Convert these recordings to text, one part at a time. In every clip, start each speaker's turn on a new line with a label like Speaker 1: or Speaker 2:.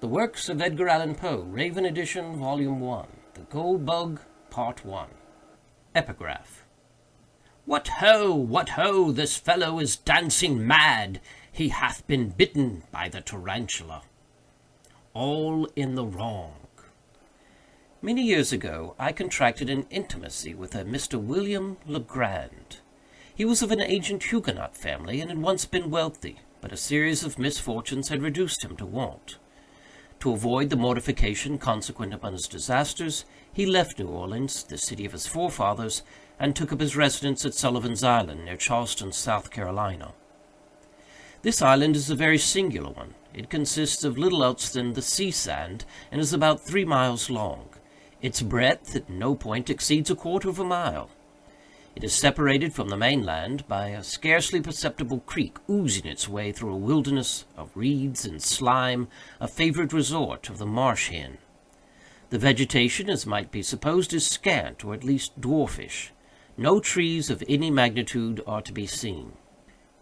Speaker 1: The Works of Edgar Allan Poe, Raven Edition, Volume 1, The Gold Bug, Part 1. Epigraph. What ho! What ho! This fellow is dancing mad. He hath been bitten by the tarantula. All in the wrong. Many years ago, I contracted an intimacy with a Mr. William Legrand. He was of an ancient Huguenot family, and had once been wealthy, but a series of misfortunes had reduced him to want. To avoid the mortification consequent upon his disasters, he left New Orleans, the city of his forefathers, and took up his residence at Sullivan's Island, near Charleston, South Carolina. This island is a very singular one. It consists of little else than the sea sand, and is about 3 miles long. Its breadth at no point exceeds a quarter of a mile. It is separated from the mainland by a scarcely perceptible creek oozing its way through a wilderness of reeds and slime, a favorite resort of the marsh hen. The vegetation, as might be supposed, is scant, or at least dwarfish. No trees of any magnitude are to be seen.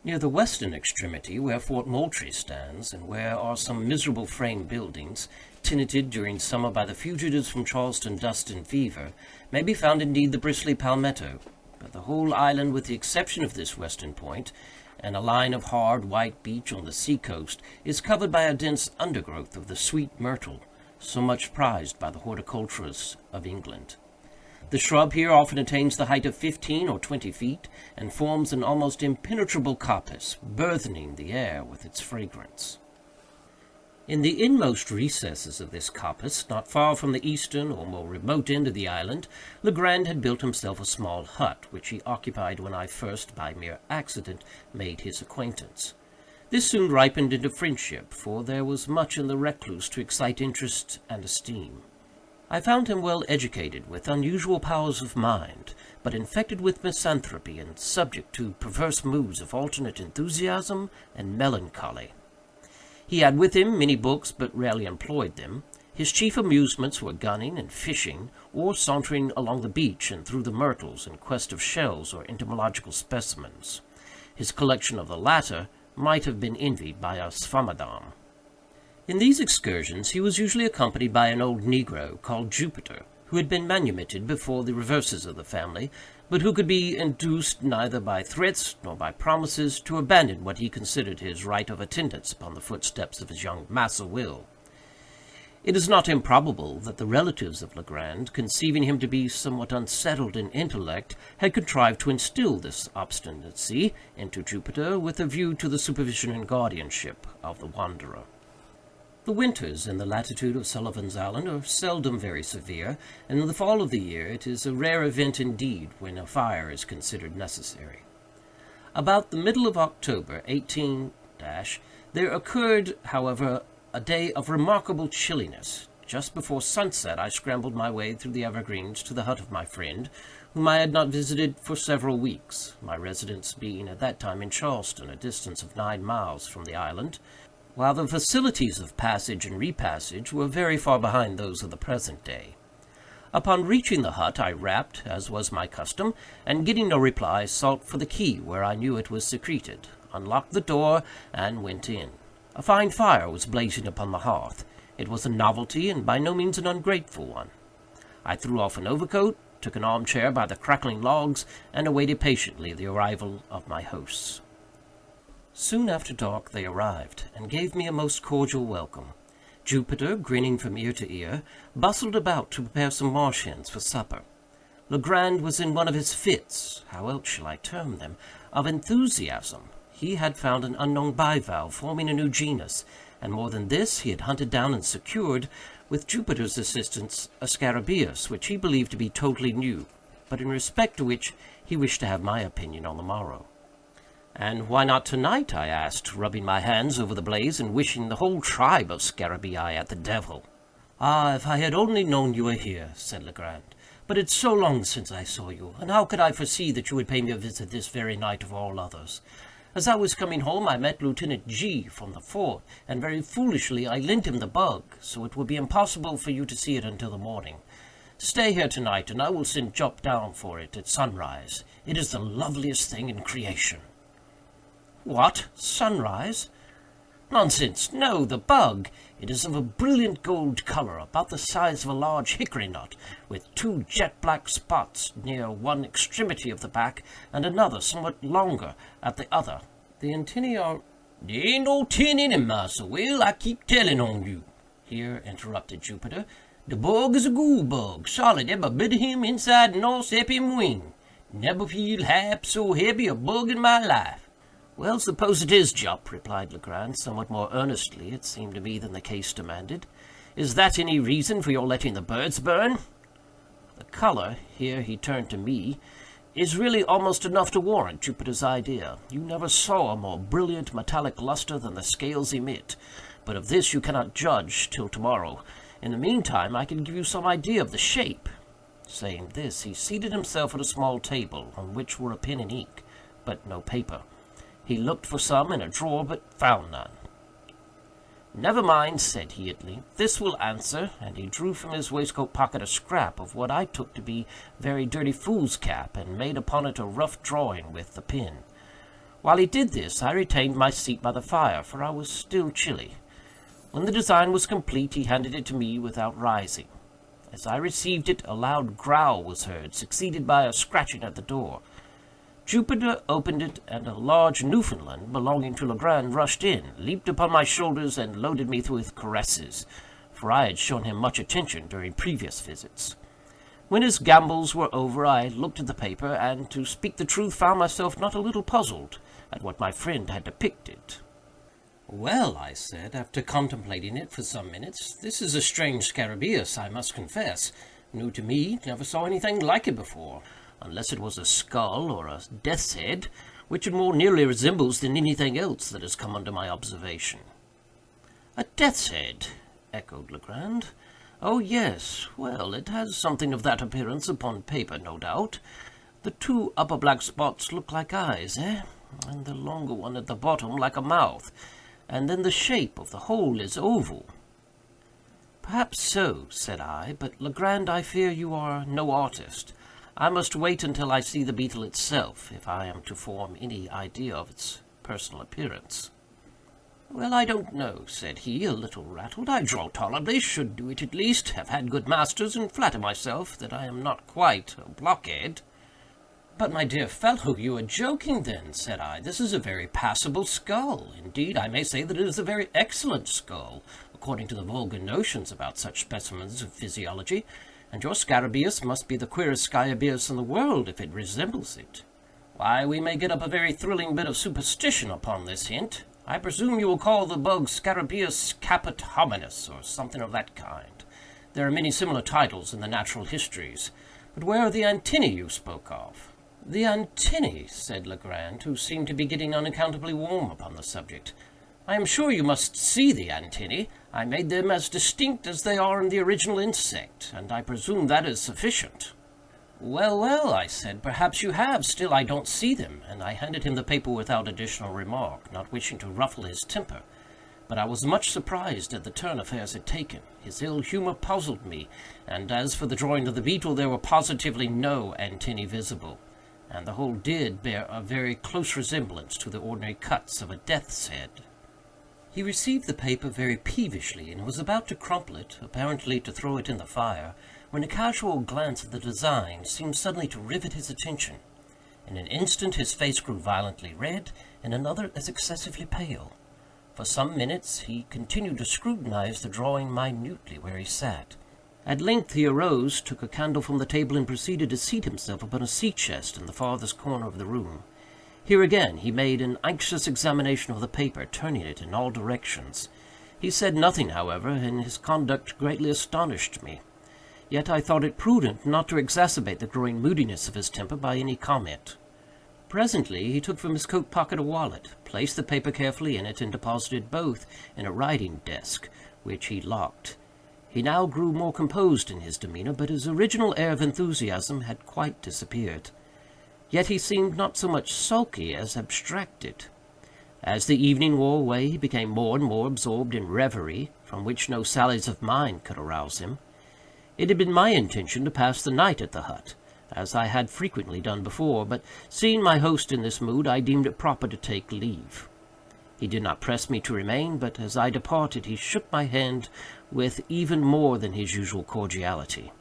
Speaker 1: Near the western extremity, where Fort Moultrie stands, and where are some miserable frame buildings, tenanted during summer by the fugitives from Charleston dust and fever, may be found indeed the bristly palmetto. But the whole island, with the exception of this western point, and a line of hard white beach on the sea coast, is covered by a dense undergrowth of the sweet myrtle, so much prized by the horticulturists of England. The shrub here often attains the height of 15 or 20 feet, and forms an almost impenetrable coppice, burthening the air with its fragrance. In the inmost recesses of this coppice, not far from the eastern or more remote end of the island, Legrand had built himself a small hut, which he occupied when I first, by mere accident, made his acquaintance. This soon ripened into friendship, for there was much in the recluse to excite interest and esteem. I found him well educated, with unusual powers of mind, but infected with misanthropy, and subject to perverse moods of alternate enthusiasm and melancholy. He had with him many books, but rarely employed them. His chief amusements were gunning and fishing, or sauntering along the beach and through the myrtles in quest of shells or entomological specimens. His collection of the latter might have been envied by a Swammerdam. In these excursions he was usually accompanied by an old negro called Jupiter, who had been manumitted before the reverses of the family, but who could be induced neither by threats nor by promises to abandon what he considered his right of attendance upon the footsteps of his young Massa Will. It is not improbable that the relatives of Legrand, conceiving him to be somewhat unsettled in intellect, had contrived to instill this obstinacy into Jupiter with a view to the supervision and guardianship of the wanderer. The winters in the latitude of Sullivan's Island are seldom very severe, and in the fall of the year it is a rare event indeed when a fire is considered necessary. About the middle of October, 18 there occurred, however, a day of remarkable chilliness. Just before sunset I scrambled my way through the evergreens to the hut of my friend, whom I had not visited for several weeks, my residence being at that time in Charleston, a distance of 9 miles from the island, while the facilities of passage and repassage were very far behind those of the present day. Upon reaching the hut, I rapped, as was my custom, and getting no reply, sought for the key where I knew it was secreted, unlocked the door, and went in. A fine fire was blazing upon the hearth. It was a novelty, and by no means an ungrateful one. I threw off an overcoat, took an armchair by the crackling logs, and awaited patiently the arrival of my hosts. Soon after dark they arrived, and gave me a most cordial welcome. Jupiter, grinning from ear to ear, bustled about to prepare some marsh hens for supper. Legrand was in one of his fits (how else shall I term them?) of enthusiasm. He had found an unknown bivalve forming a new genus, and more than this, he had hunted down and secured, with Jupiter's assistance, a scarabaeus, which he believed to be totally new, but in respect to which he wished to have my opinion on the morrow. "And why not to-night?" I asked, rubbing my hands over the blaze, and wishing the whole tribe of scarabaei at the devil. "Ah, if I had only known you were here," said Legrand. "But it's so long since I saw you, and how could I foresee that you would pay me a visit this very night of all others? As I was coming home, I met Lieutenant G from the fort, and very foolishly I lent him the bug, so it will be impossible for you to see it until the morning. Stay here to-night, and I will send Jup down for it at sunrise. It is the loveliest thing in creation." "What! Sunrise?" Nonsense! No, the bug. It is of a brilliant gold color, about the size of a large hickory nut, with 2 jet-black spots near one extremity of the back, and another, somewhat longer, at the other. The antennae are— "There ain't no tin in him, Massa Will, I keep tellin' on you," here interrupted Jupiter. "The bug is a goole bug, solid every bit of him inside and all 'cept him wing. Never feel half so heavy a bug in my life." "Well, suppose it is, Jup," replied Legrand, somewhat more earnestly, it seemed to me, than the case demanded. "Is that any reason for your letting the birds burn? The color," here he turned to me, "is really almost enough to warrant Jupiter's idea. You never saw a more brilliant metallic luster than the scales emit. But of this you cannot judge till tomorrow. In the meantime, I can give you some idea of the shape." Saying this, he seated himself at a small table, on which were a pen and ink, but no paper. He looked for some in a drawer, but found none. "Never mind," said he at length, "this will answer," and he drew from his waistcoat pocket a scrap of what I took to be very dirty foolscap, and made upon it a rough drawing with the pen. While he did this, I retained my seat by the fire, for I was still chilly. When the design was complete, he handed it to me without rising. As I received it, a loud growl was heard, succeeded by a scratching at the door. Jupiter opened it, and a large Newfoundland, belonging to Legrand, rushed in, leaped upon my shoulders, and loaded me with caresses, for I had shown him much attention during previous visits. When his gambols were over, I looked at the paper, and, to speak the truth, found myself not a little puzzled at what my friend had depicted. "Well," I said, after contemplating it for some minutes, "this is a strange scarabæus, I must confess. New to me, never saw anything like it before, unless it was a skull or a death's head, which it more nearly resembles than anything else that has come under my observation." "A death's head?" echoed Legrand. "Oh, yes. Well, it has something of that appearance upon paper, no doubt. The 2 upper black spots look like eyes, eh? And the longer one at the bottom like a mouth. And then the shape of the whole is oval." "Perhaps so," said I, "but, Legrand, I fear you are no artist. I must wait until I see the beetle itself, if I am to form any idea of its personal appearance." "Well, I don't know," said he, a little rattled. "I draw tolerably, should do it at least, have had good masters, and flatter myself that I am not quite a blockhead." "But, my dear fellow, you are joking, then," said I. "This is a very passable skull. Indeed, I may say that it is a very excellent skull, according to the vulgar notions about such specimens of physiology, and your scarabæus must be the queerest scarabæus in the world if it resembles it. Why, we may get up a very thrilling bit of superstition upon this hint. I presume you will call the bug Scarabæus caput hominis, or something of that kind. There are many similar titles in the natural histories. But where are the antennae you spoke of?" "The antennae," said Legrand, who seemed to be getting unaccountably warm upon the subject. "I am sure you must see the antennae. I made them as distinct as they are in the original insect, and I presume that is sufficient." "Well, well," I said, "perhaps you have. Still, I don't see them," and I handed him the paper without additional remark, not wishing to ruffle his temper. But I was much surprised at the turn affairs had taken. His ill humor puzzled me, and as for the drawing of the beetle, there were positively no antennae visible, and the whole did bear a very close resemblance to the ordinary cuts of a death's head. He received the paper very peevishly, and was about to crumple it, apparently to throw it in the fire, when a casual glance at the design seemed suddenly to rivet his attention. In an instant his face grew violently red, in another as excessively pale. For some minutes he continued to scrutinize the drawing minutely where he sat. At length he arose, took a candle from the table, and proceeded to seat himself upon a sea-chest in the farthest corner of the room. Here again he made an anxious examination of the paper, turning it in all directions. He said nothing, however, and his conduct greatly astonished me. Yet I thought it prudent not to exacerbate the growing moodiness of his temper by any comment. Presently he took from his coat pocket a wallet, placed the paper carefully in it, and deposited both in a writing-desk, which he locked. He now grew more composed in his demeanor, but his original air of enthusiasm had quite disappeared. Yet he seemed not so much sulky as abstracted. As the evening wore away, he became more and more absorbed in reverie, from which no sallies of mine could arouse him. It had been my intention to pass the night at the hut, as I had frequently done before, but seeing my host in this mood, I deemed it proper to take leave. He did not press me to remain, but as I departed he shook my hand with even more than his usual cordiality.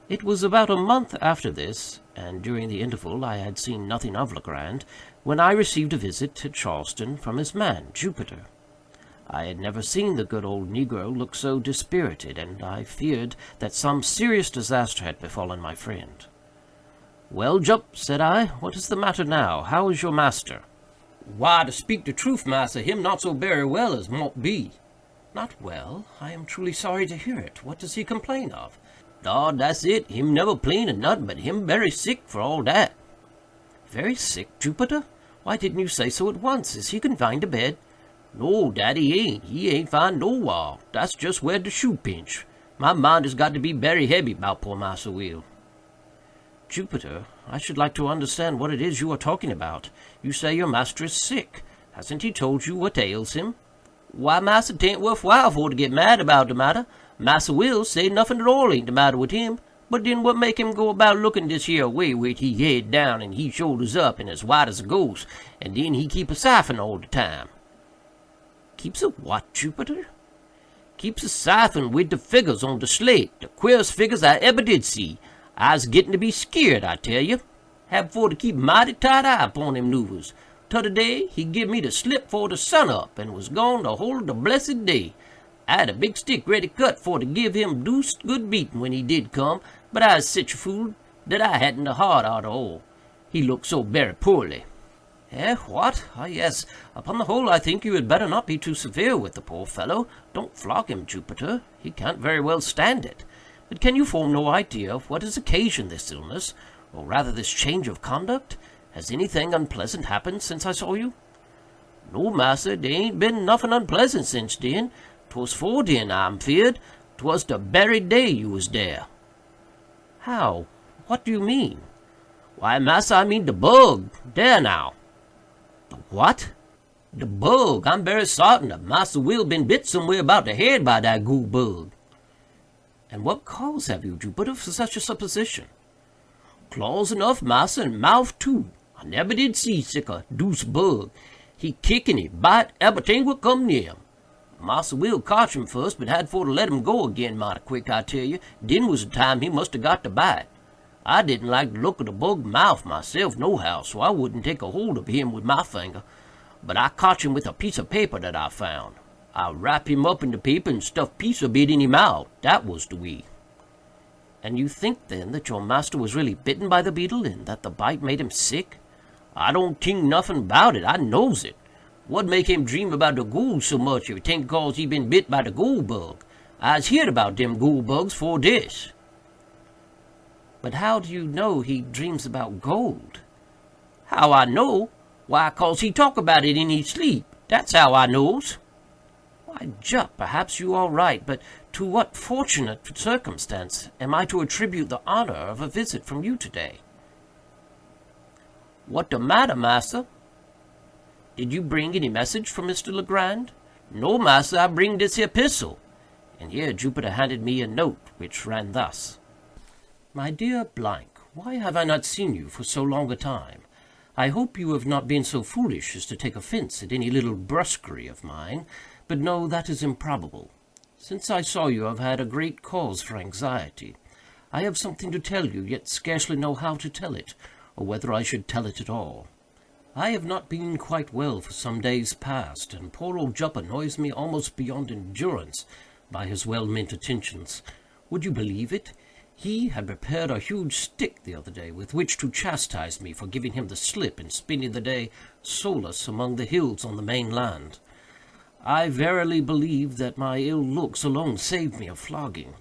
Speaker 1: It was about a month after this, and during the interval I had seen nothing of Legrand, when I received a visit to Charleston from his man, Jupiter. I had never seen the good old negro look so dispirited, and I feared that some serious disaster had befallen my friend. "Well, Jup," said I, "what is the matter now? How is your master?" "Why, to speak the truth, massa, him not so berry well as mought be." "Not well? I am truly sorry to hear it. What does he complain of?" "Dawd, that's it. Him never 'plain of nothing, but him berry sick for all dat." "Very sick, Jupiter? Why didn't you say so at once? Is he confined to bed?" "No, dat he ain't. He ain't fine nowhar. Dat's just where de shoe pinch. My mind has got to be berry heavy 'bout poor Massa Will." "Jupiter, I should like to understand what it is you are talking about. You say your master is sick. Hasn't he told you what ails him?" "Why, massa, 'tain't worth while for to get mad about de matter. Massa Will say nuffin at all ain't de matter with him. But den what make him go about looking dis here way wid he head down and he shoulders up and as white as a ghost, and den he keep a siphon all de time?" "Keeps a what, Jupiter?" "Keeps a siphon wid de figures on de slate, de queerest figures I eber did see. I's getting to be skeered, I tell you. Hab for to keep mighty tight eye upon him 'noovers. T'other day he give me de slip for de sun up, and was gone de whole of de blessed day. I had a big stick ready cut for to give him deuced good beating when he did come, but I's sich a fool dat I hadn't de heart arter all. He looked so berry poorly." "Eh, what? Ah, yes. Upon the whole, I think you had better not be too severe with the poor fellow. Don't flog him, Jupiter. He can't very well stand it. But can you form no idea of what has occasioned this illness, or rather this change of conduct? Has anything unpleasant happened since I saw you?" "No, massa, dey ain't been nuffin unpleasant since den. 'Twas 'fore den, I'm feared. 'Twas de berry day you was dere." "How? What do you mean?" "Why, massa, I mean de bug. Dere now." "The what?" "De bug. I'm berry sartin dat Massa Will been bit somewhere about de head by dat ghoul bug." "And what cause have you, Jupiter, for such a supposition?" "Claws enough, massa, and mouth too. I neber did see sick a deuce bug. He kick and he bite eberyting what come near him. Massa Will cotch him first, but had for to let him go again mighty quick, I tell you. Den was the time he must have got to bite. I didn't like the look of the bug mouth myself, nohow, so I wouldn't take a hold of him with my finger. But I cotch him with a piece of paper that I found. I wrap him up in the paper and stuff piece of it in him mouth. Dat was the way." "And you think, then, that your master was really bitten by the beetle, and that the bite made him sick?" "I don't tink nuffin about it. I knows it. What make him dream about the ghoul so much if it ain't cause he been bit by the ghoul bug? I's heard about dem ghoul bugs fore dis." "But how do you know he dreams about gold?" "How I know? Why, cause he talk about it in his sleep. Dat's how I knows." "Why, Jup, perhaps you are right, but to what fortunate circumstance am I to attribute the honor of a visit from you today?" "What de matter, massa?" "Did you bring any message from Mr. Legrand?" "No, massa, I bring dis here pistol." And here Jupiter handed me a note, which ran thus: "My dear Blank, why have I not seen you for so long a time? I hope you have not been so foolish as to take offense at any little brusquerie of mine, but no, that is improbable. Since I saw you, I have had a great cause for anxiety. I have something to tell you, yet scarcely know how to tell it, or whether I should tell it at all. I have not been quite well for some days past, and poor old Jup annoys me almost beyond endurance by his well-meant attentions. Would you believe it? He had prepared a huge stick the other day with which to chastise me for giving him the slip and spending the day solus among the hills on the main land. I verily believe that my ill looks alone saved me a flogging.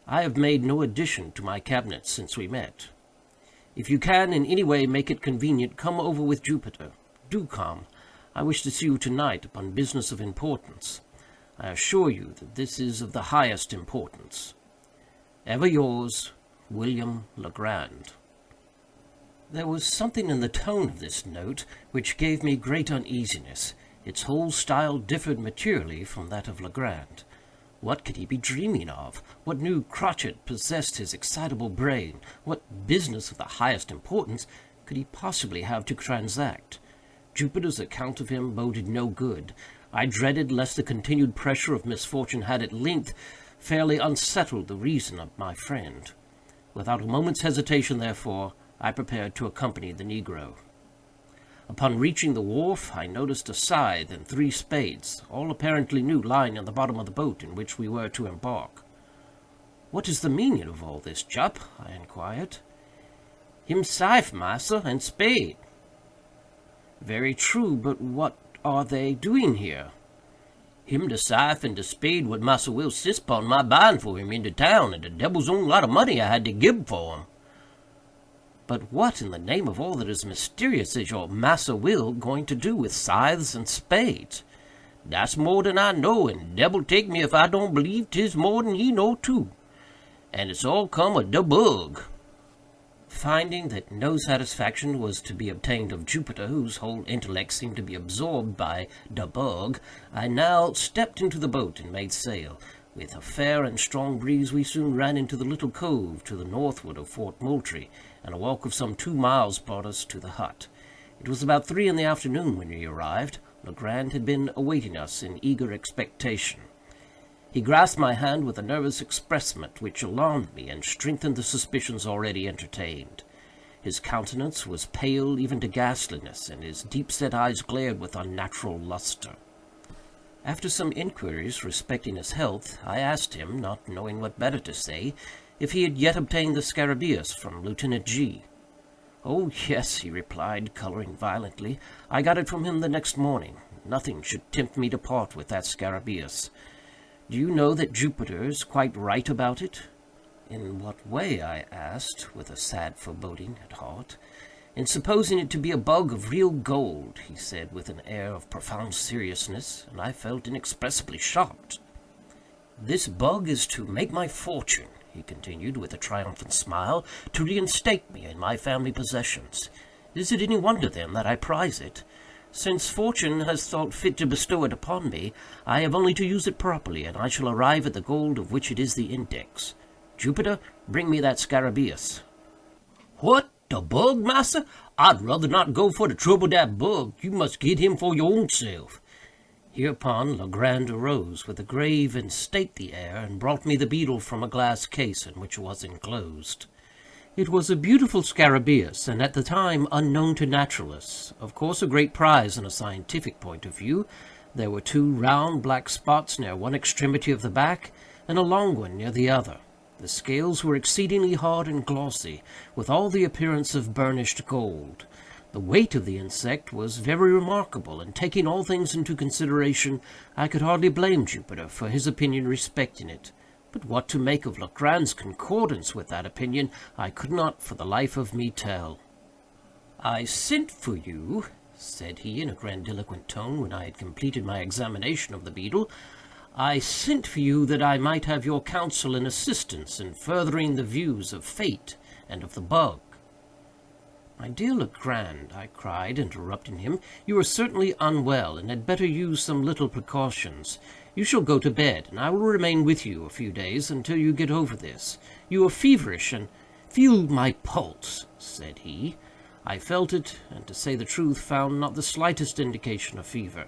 Speaker 1: I have made no addition to my cabinet since we met. If you can in any way make it convenient, come over with Jupiter. Do come. I wish to see you tonight upon business of importance. I assure you that this is of the highest importance. Ever yours, William Legrand. There was something in the tone of this note which gave me great uneasiness. Its whole style differed materially from that of Legrand. What could he be dreaming of? What new crotchet possessed his excitable brain? What business of the highest importance could he possibly have to transact? Jupiter's account of him boded no good. I dreaded lest the continued pressure of misfortune had at length fairly unsettled the reason of my friend. Without a moment's hesitation, therefore, I prepared to accompany the negro. Upon reaching the wharf, I noticed a scythe and 3 spades, all apparently new, lying in the bottom of the boat in which we were to embark. "What is the meaning of all this, Jup?" I inquired. "Him scythe, massa, and spade." "Very true, but what are they doing here?" "Him de scythe and de spade what Massa Will 'sist pon my buying for him in de town, and de devil's own lot of money I had to gib for him." "But what, in the name of all that is mysterious, is your Massa Will going to do with scythes and spades?" "Dat's more dan I know, and debbil take me if I don't believe 'tis more dan he know too. And it's all come of de bug." Finding that no satisfaction was to be obtained of Jupiter, whose whole intellect seemed to be absorbed by "the bug," I now stepped into the boat and made sail. With a fair and strong breeze, we soon ran into the little cove to the northward of Fort Moultrie, and a walk of some 2 miles brought us to the hut. It was about 3 in the afternoon when we arrived. Legrand had been awaiting us in eager expectation. He grasped my hand with a nervous expressment which alarmed me and strengthened the suspicions already entertained. His countenance was pale even to ghastliness, and his deep-set eyes glared with unnatural lustre. After some inquiries respecting his health, I asked him, not knowing what better to say, if he had yet obtained the scarabæus from Lieutenant G. "Oh, yes," he replied, coloring violently. "I got it from him the next morning. Nothing should tempt me to part with that scarabæus. Do you know that Jupiter is quite right about it?" "In what way?" I asked, with a sad foreboding at heart. "In supposing it to be a bug of real gold," he said, with an air of profound seriousness, and I felt inexpressibly shocked. "This bug is to make my fortune," he continued, with a triumphant smile, "to reinstate me in my family possessions. Is it any wonder, then, that I prize it? Since fortune has thought fit to bestow it upon me, I have only to use it properly, and I shall arrive at the gold of which it is the index. Jupiter, bring me that scarabæus." "What, de bug, massa? I'd ruther not go for to trouble dat bug. You must get him for your own self." Hereupon Legrand arose with a grave and stately air, and brought me the beetle from a glass case in which it was enclosed. It was a beautiful scarabæus, and at the time unknown to naturalists. Of course a great prize in a scientific point of view. There were 2 round black spots near one extremity of the back, and a long one near the other. The scales were exceedingly hard and glossy, with all the appearance of burnished gold. The weight of the insect was very remarkable, and taking all things into consideration, I could hardly blame Jupiter for his opinion respecting it. But what to make of Legrand's concordance with that opinion, I could not for the life of me tell. "I sent for you," said he, in a grandiloquent tone, when I had completed my examination of the beetle, "I sent for you that I might have your counsel and assistance in furthering the views of fate and of the bug." "My dear Legrand," I cried, interrupting him, "you are certainly unwell, and had better use some little precautions. You shall go to bed, and I will remain with you a few days until you get over this. You are feverish, and—" "Feel my pulse," said he. I felt it, and, to say the truth, found not the slightest indication of fever.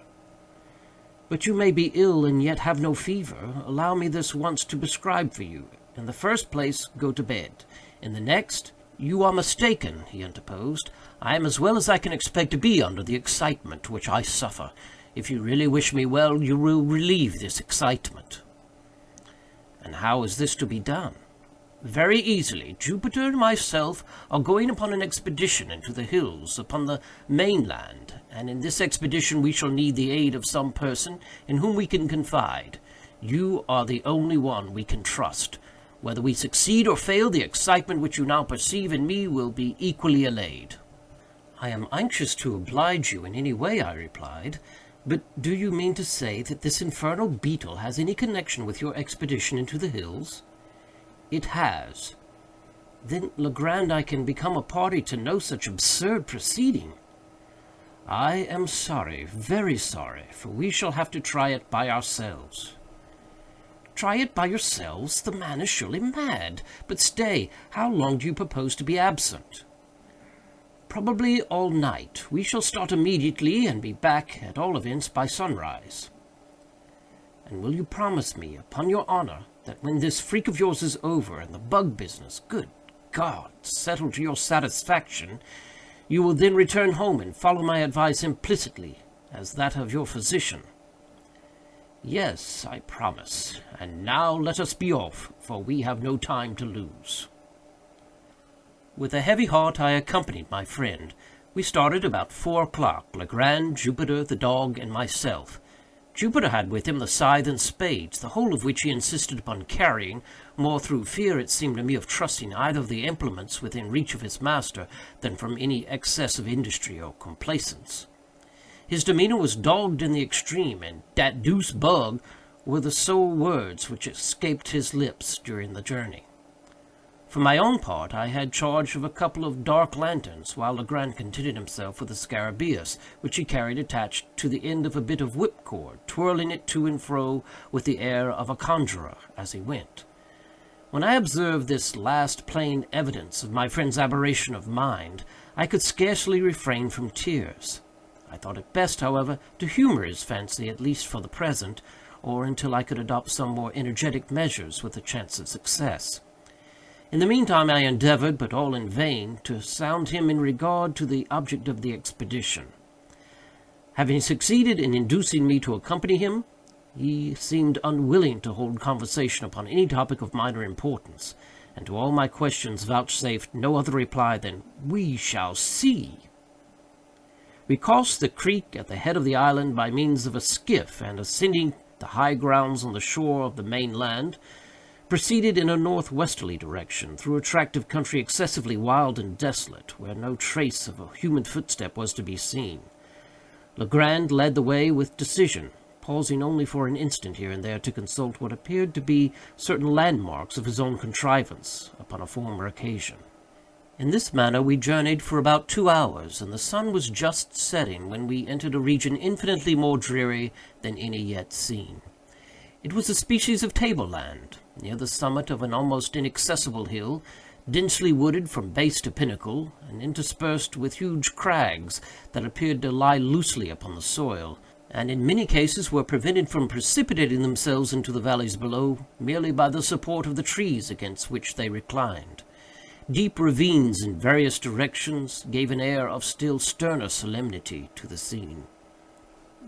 Speaker 1: "But you may be ill and yet have no fever. Allow me this once to prescribe for you. In the first place, go to bed. In the next—" "You are mistaken," he interposed. "I am as well as I can expect to be under the excitement which I suffer. If you really wish me well, you will relieve this excitement." "And how is this to be done?" "Very easily. Jupiter and myself are going upon an expedition into the hills upon the mainland, and in this expedition we shall need the aid of some person in whom we can confide. You are the only one we can trust. Whether we succeed or fail, the excitement which you now perceive in me will be equally allayed." "I am anxious to oblige you in any way," I replied. "But do you mean to say that this infernal beetle has any connection with your expedition into the hills?" "It has." "Then, Legrand, I can become a party to no such absurd proceeding." "I am sorry, very sorry, for we shall have to try it by ourselves." "Try it by yourselves? The man is surely mad. But stay, how long do you propose to be absent?" probably all night. We shall start immediately, and be back, at all events, by sunrise." "And will you promise me, upon your honor, that when this freak of yours is over, and the bug business, good God, settled to your satisfaction, you will then return home and follow my advice implicitly, as that of your physician?" "Yes, I promise. And now let us be off, for we have no time to lose." With a heavy heart I accompanied my friend. We started about 4 o'clock, Legrand, Jupiter, the dog, and myself. Jupiter had with him the scythe and spades, the whole of which he insisted upon carrying, more through fear, it seemed to me, of trusting either of the implements within reach of his master, than from any excess of industry or complaisance. His demeanor was dogged in the extreme, and "dat deuce bug" were the sole words which escaped his lips during the journey. For my own part, I had charge of a couple of dark lanterns, while Legrand contented himself with a scarabaeus, which he carried attached to the end of a bit of whipcord, twirling it to and fro with the air of a conjurer as he went. When I observed this last plain evidence of my friend's aberration of mind, I could scarcely refrain from tears. I thought it best, however, to humor his fancy, at least for the present, or until I could adopt some more energetic measures with a chance of success. In the meantime I endeavored, but all in vain, to sound him in regard to the object of the expedition. Having succeeded in inducing me to accompany him, he seemed unwilling to hold conversation upon any topic of minor importance, and to all my questions vouchsafed no other reply than "We shall see." We crossed the creek at the head of the island by means of a skiff, and ascending the high grounds on the shore of the main land, proceeded in a northwesterly direction, through a tract of country excessively wild and desolate, where no trace of a human footstep was to be seen. Legrand led the way with decision, pausing only for an instant here and there to consult what appeared to be certain landmarks of his own contrivance upon a former occasion. In this manner we journeyed for about 2 hours, and the sun was just setting when we entered a region infinitely more dreary than any yet seen. It was a species of tableland, near the summit of an almost inaccessible hill, densely wooded from base to pinnacle, and interspersed with huge crags that appeared to lie loosely upon the soil, and in many cases were prevented from precipitating themselves into the valleys below, merely by the support of the trees against which they reclined. Deep ravines in various directions gave an air of still sterner solemnity to the scene.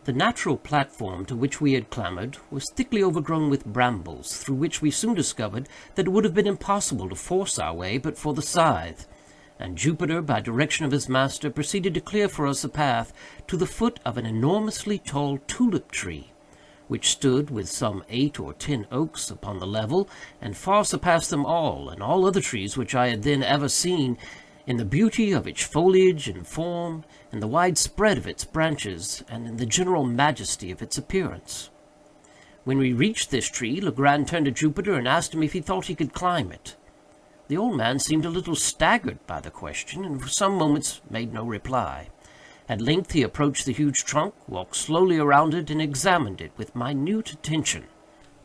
Speaker 1: The natural platform to which we had clambered was thickly overgrown with brambles, through which we soon discovered that it would have been impossible to force our way but for the scythe, and Jupiter, by direction of his master, proceeded to clear for us a path to the foot of an enormously tall tulip tree, which stood, with some 8 or 10 oaks, upon the level, and far surpassed them all, and all other trees which I had then ever seen, in the beauty of its foliage and form, in the wide spread of its branches, and in the general majesty of its appearance. When we reached this tree, Legrand turned to Jupiter and asked him if he thought he could climb it. The old man seemed a little staggered by the question, and for some moments made no reply. At length he approached the huge trunk, walked slowly around it, and examined it with minute attention.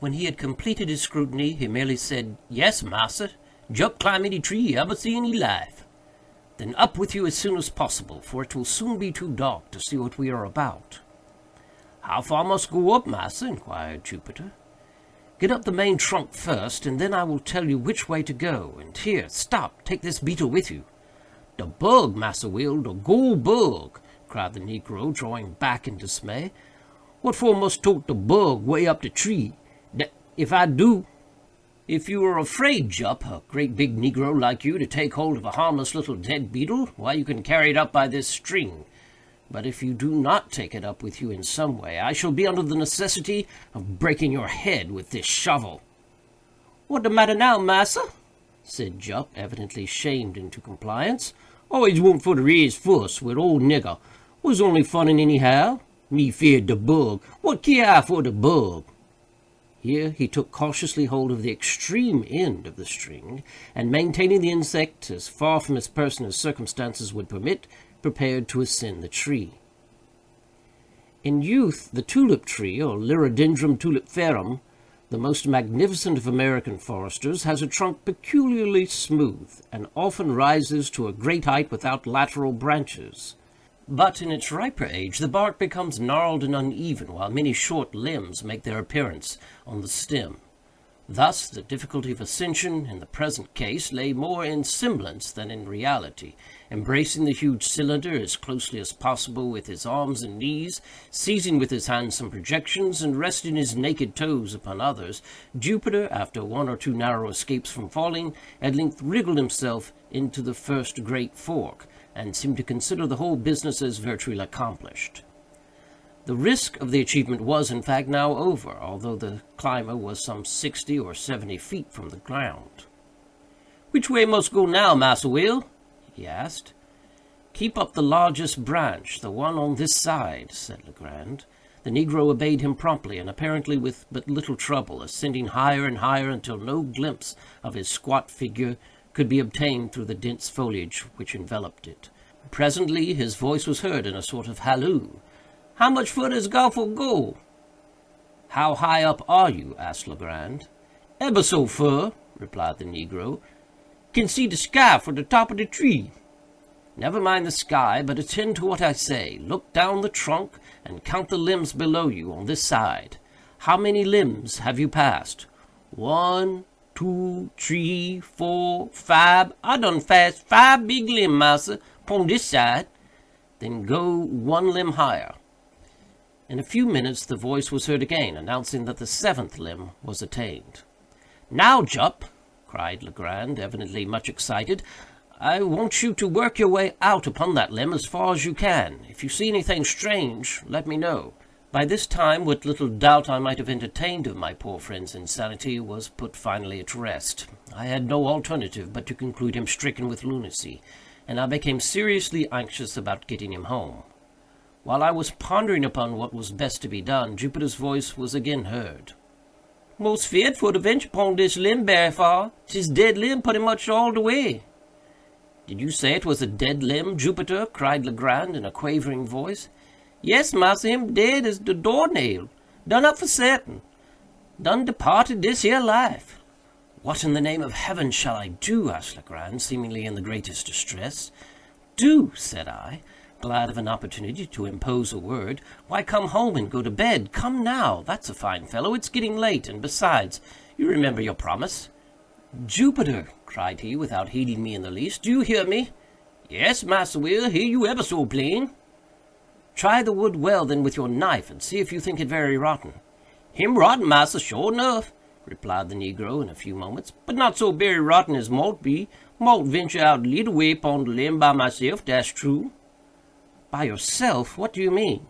Speaker 1: When he had completed his scrutiny, he merely said, "Yes, massa, jump climb any tree you ever see in your life." "Then up with you as soon as possible, for it will soon be too dark to see what we are about." "How far must go up, massa?" inquired Jupiter. "Get up the main trunk first, and then I will tell you which way to go. And here, stop, take this beetle with you." "De bug, Massa Will, de gold bug!" cried the negro, drawing back in dismay. "What for must tote de bug way up de tree? If I do—" "If you are afraid, Jup, a great big negro like you, to take hold of a harmless little dead beetle, why, you can carry it up by this string. But if you do not take it up with you in some way, I shall be under the necessity of breaking your head with this shovel." "What de matter now, massa?" said Jup, evidently shamed into compliance. "Always want for to raise fuss with old nigger. Was only funning anyhow. Me feared de bug. What care I for de bug?" Here he took cautiously hold of the extreme end of the string, and maintaining the insect as far from his person as circumstances would permit, prepared to ascend the tree. In youth, the tulip tree, or Liriodendron tulipiferum, The most magnificent of American foresters has a trunk peculiarly smooth, and often rises to a great height without lateral branches. But in its riper age the bark becomes gnarled and uneven, while many short limbs make their appearance on the stem. Thus the difficulty of ascension in the present case lay more in semblance than in reality. Embracing the huge cylinder as closely as possible with his arms and knees, seizing with his hands some projections, and resting his naked toes upon others, Jupiter, after one or two narrow escapes from falling, at length wriggled himself into the first great fork, and seemed to consider the whole business as virtually accomplished. The risk of the achievement was, in fact, now over, although the climber was some 60 or 70 feet from the ground. "Which way must go now, Massa Will?" he asked. "Keep up the largest branch, the one on this side," said Legrand. The negro obeyed him promptly, and apparently with but little trouble, ascending higher and higher until no glimpse of his squat figure could be obtained through the dense foliage which enveloped it. Presently his voice was heard in a sort of halloo. "How much further is Golfo go?" "How high up are you?" asked Legrand. "Ebber so fur," replied the negro. "Can see the sky from the top of the tree." "Never mind the sky, but attend to what I say. Look down the trunk, and count the limbs below you on this side. How many limbs have you passed?" "1, 2, 3, 4, 5. I done pass 5 big limb, massa, pon this side." "Then go 1 limb higher." In a few minutes the voice was heard again, announcing that the 7th limb was attained. "Now, Jup," cried Legrand, evidently much excited, "I want you to work your way out upon that limb as far as you can. If you see anything strange, let me know." By this time, what little doubt I might have entertained of my poor friend's insanity was put finally at rest. I had no alternative but to conclude him stricken with lunacy, and I became seriously anxious about getting him home. While I was pondering upon what was best to be done, Jupiter's voice was again heard. "Most feared for to venture upon dis limb berry far. 'Tis dead limb pretty much all the way." "Did you say it was a dead limb, Jupiter?" cried Legrand in a quavering voice. "Yes, massa, him dead as de door-nail. Done up for certain. Done departed dis here life." "What in the name of heaven shall I do?" asked Legrand, seemingly in the greatest distress. "Do!" said I, glad of an opportunity to impose a word. "Why, come home and go to bed. Come now, that's a fine fellow. It's getting late, and besides, you remember your promise." "Jupiter!" cried he, without heeding me in the least, "do you hear me?" "Yes, Massa Will, hear you ever so plain." "Try the wood well, then, with your knife, and see if you think it very rotten." "Him rotten, massa, sure enough," replied the negro in a few moments, "but not so berry rotten as mought be. Mought venture out leetle way pon the limb by myself, dat's true." "By yourself? What do you mean?"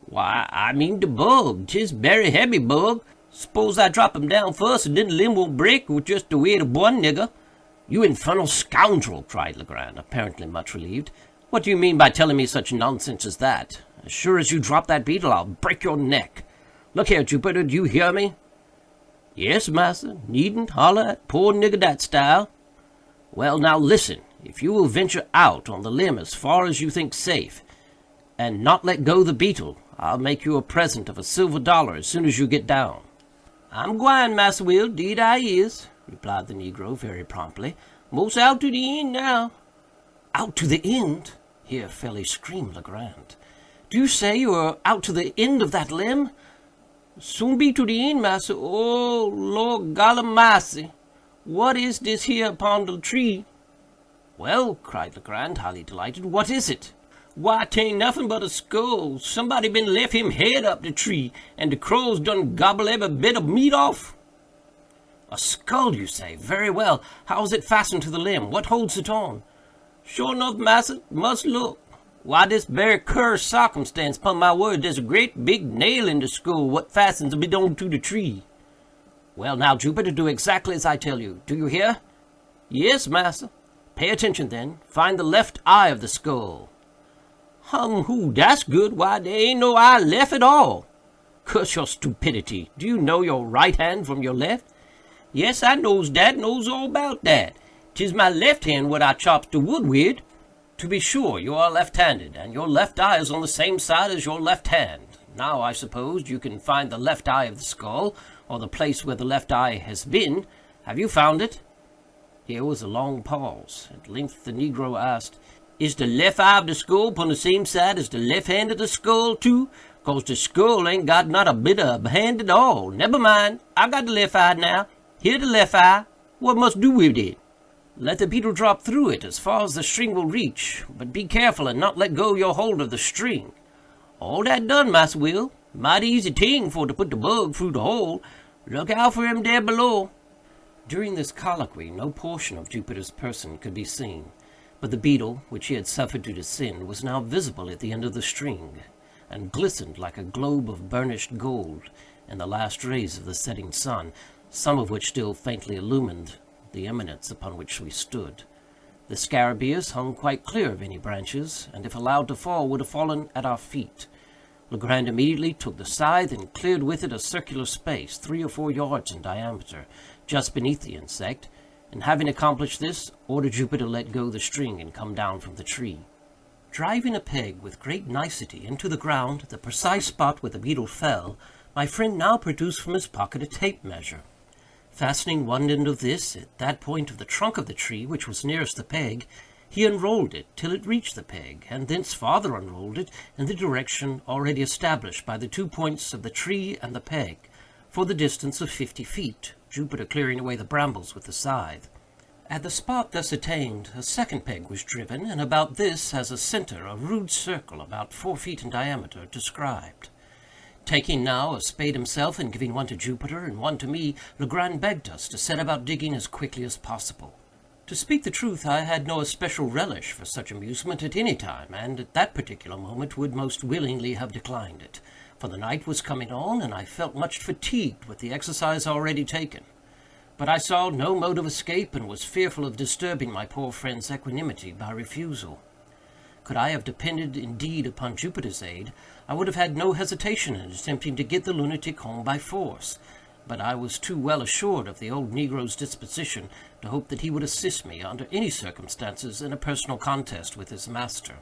Speaker 1: "Why, I mean de bug. 'Tis berry heavy bug. S'pose I drop him down first, and den the limb won't break with just the weight of one nigger." "You infernal scoundrel!" cried Legrand, apparently much relieved. "What do you mean by telling me such nonsense as that? As sure as you drop that beetle, I'll break your neck. Look here, Jupiter, do you hear me?" "Yes, massa. Needn't holler at poor nigger dat style." "Well, now listen. If you will venture out on the limb as far as you think safe, and not let go the beetle, I'll make you a present of a silver dollar as soon as you get down." "I'm gwine, Massa Will, 'deed I is," replied the negro very promptly. "Mos out to de end now." "Out to the end!" here fairly screamed Legrand. "Do you say you are out to the end of that limb?" "Soon be to de end, massa. Oh, Lord Gallimassy, what is dis here upon de tree?" "Well," cried Legrand, highly delighted, "what is it?" "Why, 'tain't nothing but a skull. Somebody been left him head up de tree, and de crows done gobble every bit of meat off." "A skull, you say? Very well. How is it fastened to the limb? What holds it on?" "Sure enough, massa, must look. Why, dis berry curious sarcumstance, pon my word, dere's a great big nail in de skull what fastens it on to de tree." "Well, now, Jupiter, do exactly as I tell you. Do you hear?" "Yes, massa." "Pay attention, then. Find the left eye of the skull." "Hum, dat's good. Why, there ain't no eye left at all." "Curse your stupidity. Do you know your right hand from your left?" "Yes, I knows dat, knows all about dat. 'Tis my left hand what I chops de wood wid." "To be sure, you are left-handed, and your left eye is on the same side as your left hand. Now, I suppose, you can find the left eye of the skull. or the place where the left eye has been. Have you found it?" Here was a long pause. At length the negro asked, "Is de lef eye of de skull pon de same side as de lef hand of de skull, too? Cause de skull ain't got not a bit of hand at all. Nebber mind, I got de lef eye now. Here de lef eye. What must do wid it?" "Let the beetle drop through it as far as the string will reach, but be careful and not let go your hold of the string." "All dat done, Massa Will. Mighty easy ting for to put de bug through de hole. Look out for him there below." During this colloquy no portion of Jupiter's person could be seen, but the beetle, which he had suffered to descend, was now visible at the end of the string, and glistened like a globe of burnished gold in the last rays of the setting sun, some of which still faintly illumined the eminence upon which we stood. The scarabaeus hung quite clear of any branches, and if allowed to fall, would have fallen at our feet. Legrand immediately took the scythe and cleared with it a circular space, 3 or 4 yards in diameter, just beneath the insect, and having accomplished this, ordered Jupiter to let go the string and come down from the tree. Driving a peg with great nicety into the ground at the precise spot where the beetle fell, my friend now produced from his pocket a tape measure. Fastening one end of this at that point of the trunk of the tree which was nearest the peg, he unrolled it till it reached the peg, and thence farther unrolled it in the direction already established by the 2 points of the tree and the peg, for the distance of 50 feet, Jupiter clearing away the brambles with the scythe. At the spot thus attained, a second peg was driven, and about this, as a centre, a rude circle about 4 feet in diameter described. Taking now a spade himself, and giving one to Jupiter and one to me, Legrand begged us to set about digging as quickly as possible. To speak the truth, I had no especial relish for such amusement at any time, and at that particular moment would most willingly have declined it, for the night was coming on, and I felt much fatigued with the exercise already taken. But I saw no mode of escape, and was fearful of disturbing my poor friend's equanimity by refusal. Could I have depended indeed upon Jupiter's aid, I would have had no hesitation in attempting to get the lunatic home by force, but I was too well assured of the old negro's disposition to hope that he would assist me, under any circumstances, in a personal contest with his master.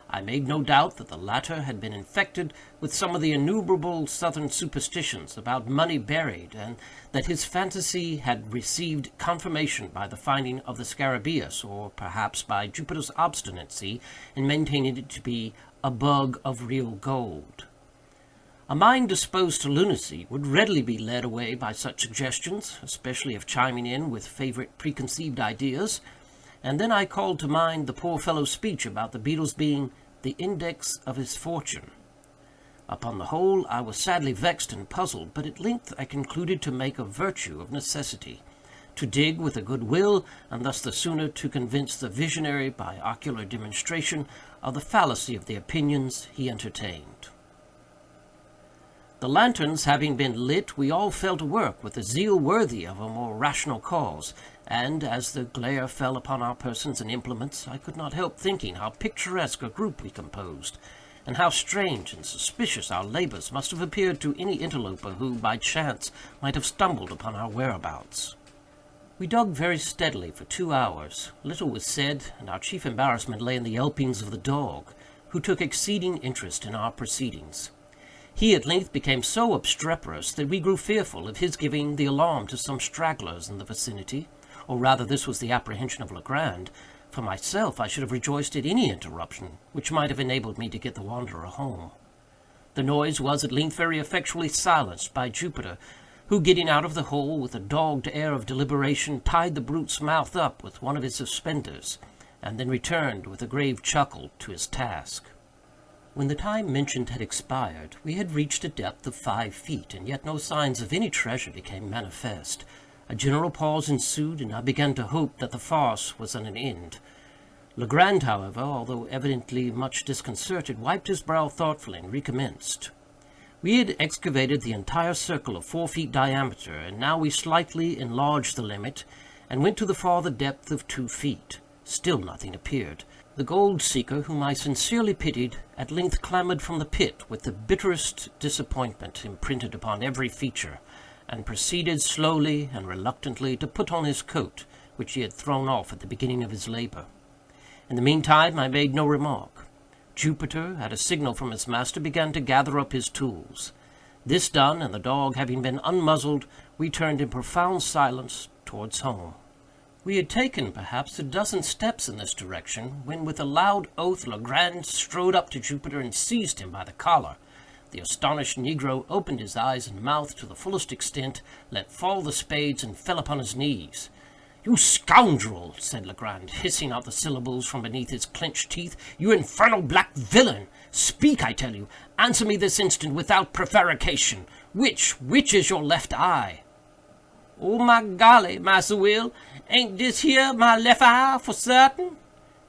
Speaker 1: I made no doubt that the latter had been infected with some of the innumerable southern superstitions about money buried, and that his fantasy had received confirmation by the finding of the scarabaeus, or perhaps by Jupiter's obstinacy in maintaining it to be a bug of real gold. A mind disposed to lunacy would readily be led away by such suggestions, especially if chiming in with favorite preconceived ideas, and then I called to mind the poor fellow's speech about the beetle's being the index of his fortune. Upon the whole, I was sadly vexed and puzzled, but at length I concluded to make a virtue of necessity, to dig with a good will, and thus the sooner to convince the visionary by ocular demonstration of the fallacy of the opinions he entertained. The lanterns having been lit, we all fell to work with a zeal worthy of a more rational cause, and, as the glare fell upon our persons and implements, I could not help thinking how picturesque a group we composed, and how strange and suspicious our labours must have appeared to any interloper who, by chance, might have stumbled upon our whereabouts. We dug very steadily for 2 hours. Little was said, and our chief embarrassment lay in the yelpings of the dog, who took exceeding interest in our proceedings. He at length became so obstreperous that we grew fearful of his giving the alarm to some stragglers in the vicinity, or rather this was the apprehension of Legrand. For myself, I should have rejoiced at any interruption which might have enabled me to get the wanderer home. The noise was at length very effectually silenced by Jupiter, who, getting out of the hole with a dogged air of deliberation, tied the brute's mouth up with one of his suspenders, and then returned with a grave chuckle to his task. When the time mentioned had expired, we had reached a depth of 5 feet, and yet no signs of any treasure became manifest. A general pause ensued, and I began to hope that the farce was at an end. Legrand, however, although evidently much disconcerted, wiped his brow thoughtfully and recommenced. We had excavated the entire circle of 4 feet diameter, and now we slightly enlarged the limit, and went to the farther depth of 2 feet. Still nothing appeared. The gold seeker, whom I sincerely pitied, at length clambered from the pit with the bitterest disappointment imprinted upon every feature, and proceeded slowly and reluctantly to put on his coat, which he had thrown off at the beginning of his labour. In the meantime I made no remark. Jupiter, at a signal from his master, began to gather up his tools. This done, and the dog having been unmuzzled, we turned in profound silence towards home. We had taken, perhaps, a dozen steps in this direction, when, with a loud oath, Legrand strode up to Jupiter and seized him by the collar. The astonished negro opened his eyes and mouth to the fullest extent, let fall the spades, and fell upon his knees. "You scoundrel!" said Legrand, hissing out the syllables from beneath his clenched teeth. "You infernal black villain! Speak, I tell you! Answer me this instant, without prevarication! Which is your left eye?" "Oh, my golly, Massa Will, ain't dis here my left eye for certain?"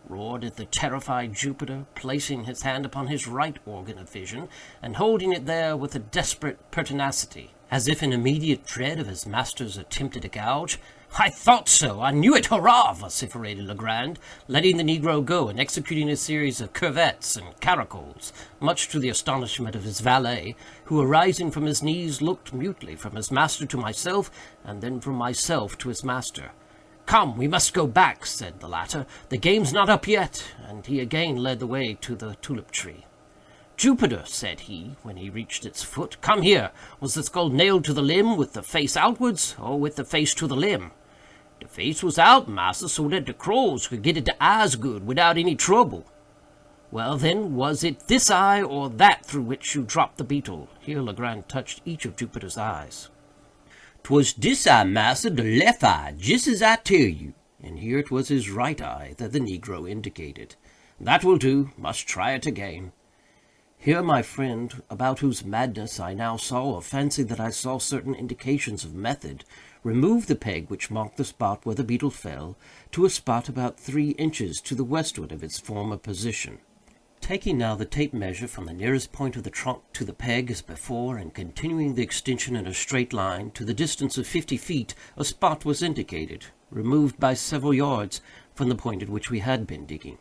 Speaker 1: roared the terrified Jupiter, placing his hand upon his right organ of vision, and holding it there with a desperate pertinacity, as if in immediate dread of his master's attempted gouge. "I thought so! I knew it! Hurrah!" vociferated Legrand, letting the negro go, and executing a series of curvets and caracoles, much to the astonishment of his valet, who, arising from his knees, looked mutely from his master to myself, and then from myself to his master. "Come, we must go back," said the latter. "The game's not up yet," and he again led the way to the tulip tree. "Jupiter," said he, when he reached its foot, "come here. Was the skull nailed to the limb with the face outwards, or with the face to the limb?" "The face was out, massa, so that the crows could get at the eyes good, without any trouble." "Well, then, was it this eye or that through which you dropped the beetle?" Here Legrand touched each of Jupiter's eyes. "'Twas dis eye, massa, the left eye, jist as I tell you." And here it was his right eye that the negro indicated. "That will do. Must try it again." Here my friend, about whose madness I now saw, or fancied that I saw certain indications of method, removed the peg which marked the spot where the beetle fell, to a spot about 3 inches to the westward of its former position. Taking now the tape measure from the nearest point of the trunk to the peg as before, and continuing the extension in a straight line, to the distance of 50 feet, a spot was indicated, removed by several yards from the point at which we had been digging.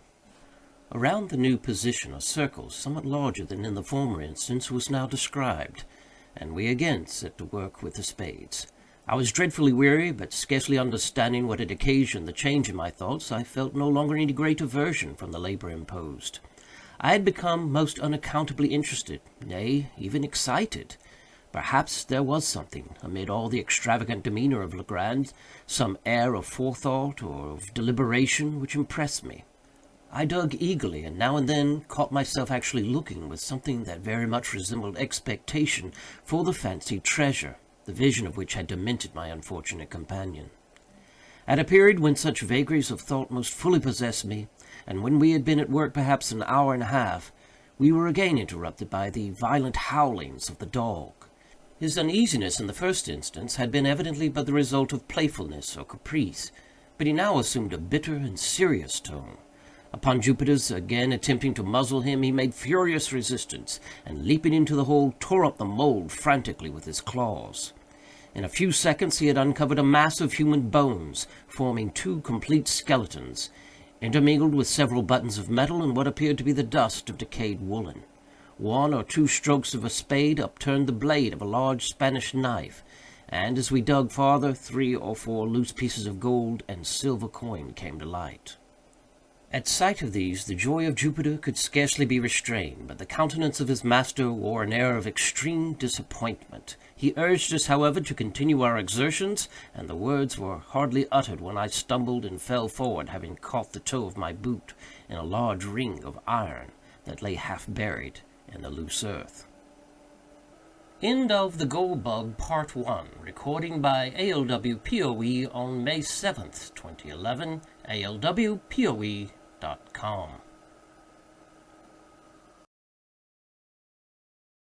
Speaker 1: Around the new position a circle, somewhat larger than in the former instance, was now described, and we again set to work with the spades. I was dreadfully weary, but scarcely understanding what had occasioned the change in my thoughts, I felt no longer any great aversion from the labor imposed. I had become most unaccountably interested, nay, even excited. Perhaps there was something, amid all the extravagant demeanor of Legrand, some air of forethought or of deliberation, which impressed me. I dug eagerly, and now and then caught myself actually looking, with something that very much resembled expectation, for the fancied treasure, the vision of which had demented my unfortunate companion. At a period when such vagaries of thought most fully possessed me, and when we had been at work perhaps an hour and a half, we were again interrupted by the violent howlings of the dog. His uneasiness in the first instance had been evidently but the result of playfulness or caprice, but he now assumed a bitter and serious tone. Upon Jupiter's again attempting to muzzle him, he made furious resistance, and leaping into the hole, tore up the mould frantically with his claws. In a few seconds he had uncovered a mass of human bones, forming 2 complete skeletons, intermingled with several buttons of metal and what appeared to be the dust of decayed woolen. 1 or 2 strokes of a spade upturned the blade of a large Spanish knife, and as we dug farther, 3 or 4 loose pieces of gold and silver coin came to light. At sight of these, the joy of Jupiter could scarcely be restrained, but the countenance of his master wore an air of extreme disappointment. He urged us, however, to continue our exertions, and the words were hardly uttered when I stumbled and fell forward, having caught the toe of my boot in a large ring of iron that lay half buried in the loose earth. End of The Gold Bug, Part 1. Recording by Alwpoe on May 7th, 2011. alwpoe.com